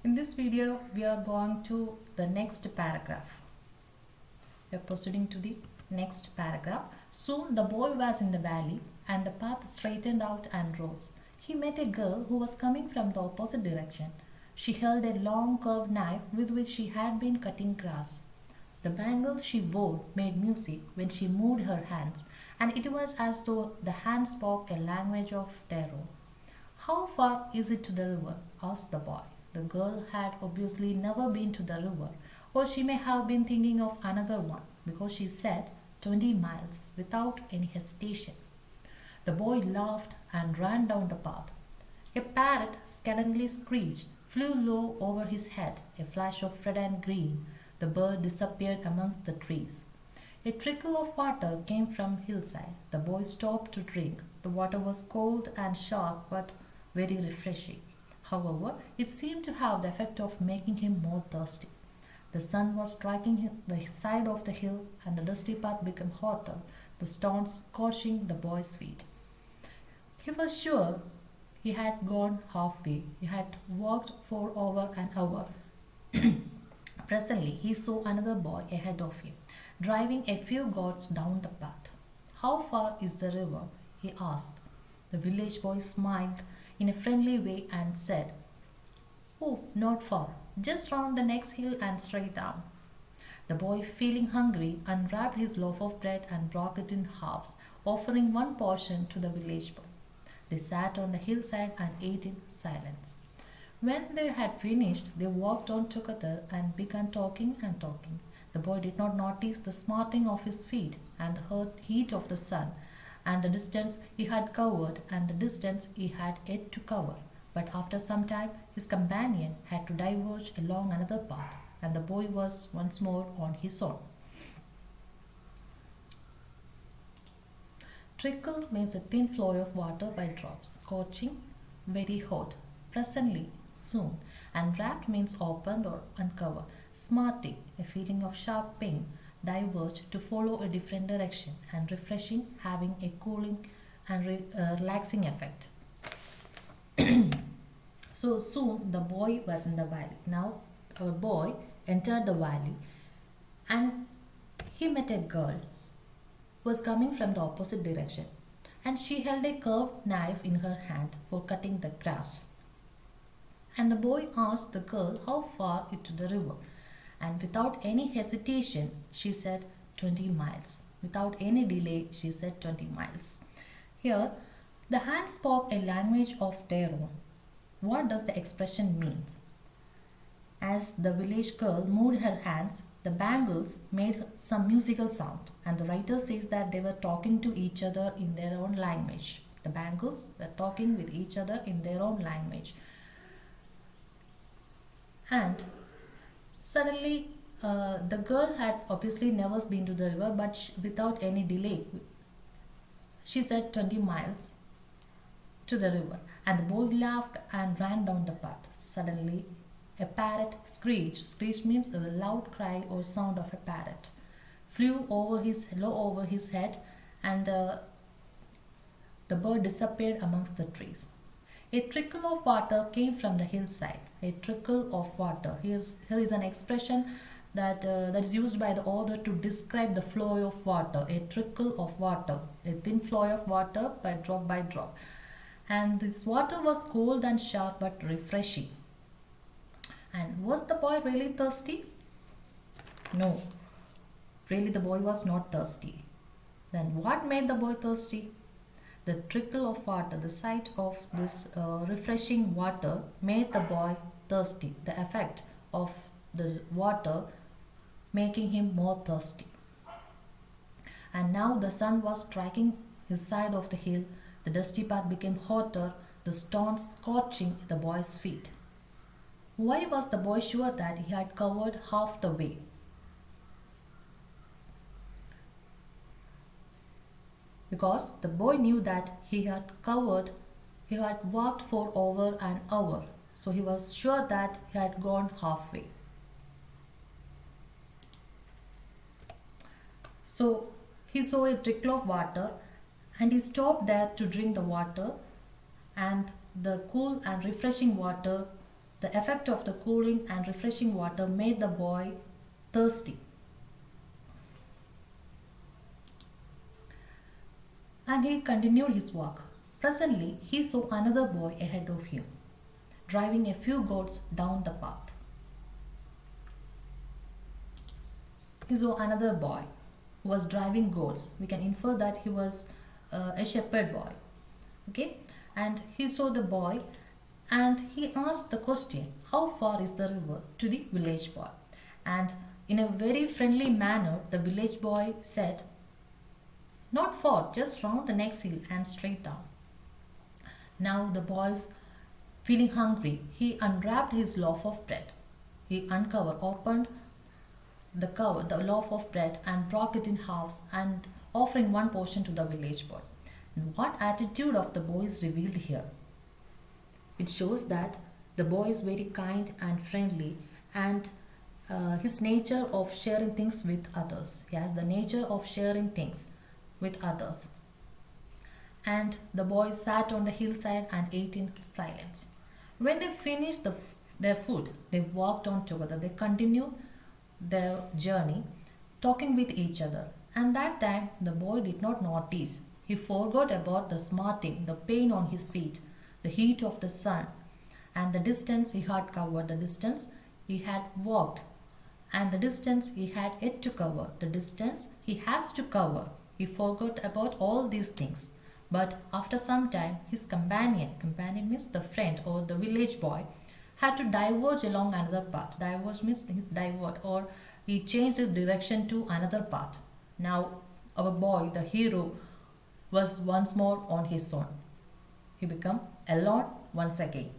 In this video, we are going to the next paragraph. We are proceeding to the next paragraph. Soon the boy was in the valley, and the path straightened out and rose. He met a girl who was coming from the opposite direction. She held a long curved knife with which she had been cutting grass. The bangle she wore made music when she moved her hands, and it was as though the hands spoke a language of terror. How far is it to the river? Asked the boy. The girl had obviously never been to the river, or she may have been thinking of another one, because she said 20 miles without any hesitation. The boy laughed and ran down the path. A parrot suddenly screeched, flew low over his head, a flash of red and green. The bird disappeared amongst the trees. A trickle of water came from hillside. The boy stopped to drink. The water was cold and sharp but very refreshing. However, it seemed to have the effect of making him more thirsty. The sun was striking the side of the hill, and the dusty path became hotter, the stones scorching the boy's feet. He was sure he had gone halfway. He had walked for over an hour. Presently, he saw another boy ahead of him, driving a few goats down the path. How far is the river? He asked. The village boy smiled in a friendly way and said, Oh, not far. Just round the next hill and straight down. The boy, feeling hungry, unwrapped his loaf of bread and broke it in halves, offering one portion to the village boy. They sat on the hillside and ate in silence. When they had finished, they walked on together and began talking and talking. The boy did not notice the smarting of his feet and the hot heat of the sun, and the distance he had covered and the distance he had yet to cover. But after some time, his companion had to diverge along another path, and the boy was once more on his own. Trickle means a thin flow of water by drops, scorching, very hot, presently, soon, and wrapped means opened or uncovered, smarting, a feeling of sharp pain, diverge to follow a different direction, and refreshing, having a cooling and relaxing effect. So soon the boy was in the valley. Now our boy entered the valley, and he met a girl who was coming from the opposite direction, and she held a curved knife in her hand for cutting the grass. And the boy asked the girl how far it to the river, and without any hesitation she said 20 miles. Without any delay she said 20 miles. Here the hand spoke a language of terror. What does the expression mean? As the village girl moved her hands, the bangles made some musical sound, and the writer says that they were talking to each other in their own language. The bangles were talking with each other in their own language. And suddenly, the girl had obviously never been to the river, but without any delay, she said 20 miles to the river, and the boy laughed and ran down the path. Suddenly, a parrot screeched. Screech means a loud cry or sound of a parrot. Flew low over his head, and the bird disappeared amongst the trees. A trickle of water came from the hillside. A trickle of water. Here is an expression that is used by the author to describe the flow of water. A trickle of water. A thin flow of water by drop. And this water was cold and sharp but refreshing. And was the boy really thirsty? No. Really, the boy was not thirsty. Then what made the boy thirsty? The trickle of water, the sight of this refreshing water made the boy thirsty. The effect of the water making him more thirsty. And now the sun was striking his side of the hill. The dusty path became hotter, the stones scorching the boy's feet. Why was the boy sure that he had covered half the way? Because the boy knew that he had walked for over an hour. So he was sure that he had gone halfway. So he saw a trickle of water, and he stopped there to drink the water, and the cool and refreshing water, The effect of the cooling and refreshing water made the boy thirsty. And he continued his walk. Presently, he saw another boy ahead of him, driving a few goats down the path. He saw another boy who was driving goats. We can infer that he was a shepherd boy. Okay, and he saw the boy and he asked the question, how far is the river to the village boy? And in a very friendly manner, the village boy said, not far, just round the next hill and straight down. Now the boy's feeling hungry, he unwrapped his loaf of bread. He opened the cover, the loaf of bread, and broke it in halves and offering one portion to the village boy. And what attitude of the boy is revealed here? It shows that the boy is very kind and friendly, and his nature of sharing things with others. He has the nature of sharing things with others. And the boys sat on the hillside and ate in silence. When they finished their food, they walked on together. They continued their journey, talking with each other. And that time, the boy did not notice. He forgot about the smarting, the pain on his feet, the heat of the sun, and the distance he had covered, the distance he had walked, and the distance he had yet to cover, the distance he has to cover. He forgot about all these things. But after some time, his companion means the friend or the village boy, had to diverge along another path. Diverge means divert, or he changed his direction to another path. Now our boy, the hero, was once more on his own. He became alone once again.